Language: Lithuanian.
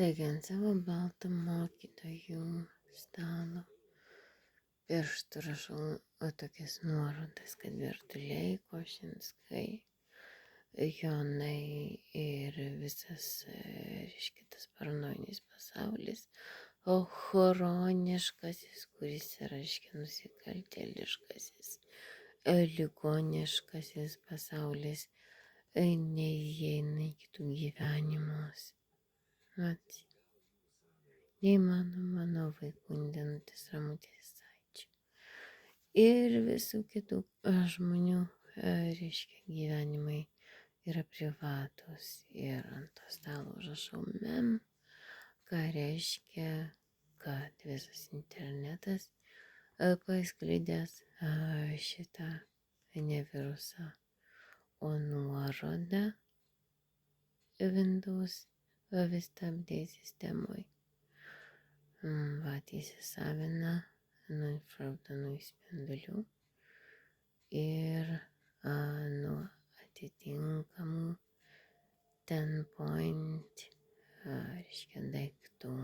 Taigi ant savo balto mokytojų stalo pirštų rašau tokias nuorodas, kad virtualiai Košinskai, Jonai ir visas, reiškia, tas paranojinis pasaulis, o chroniškasis, kuris yra, reiškia, nusikaltėliškasis, ligoniškasis pasaulis, neįeina į kitų gyvenimus. Mat, neįmanoma nuo vaikų Danutės Ramutės Saičio ir visų kitų žmonių, reiškia, gyvenimai yra privatus ir ant to stalo užrašau mem, ką reiškia, kad visas internetas pasklidęs šitą ne virusą, o nuorodą Windows Vista Update sistemoj. Vat įsisavina nuo infraraudonųjų spindulių ir nuo atitinkamų 10 point, reiškia, daiktų.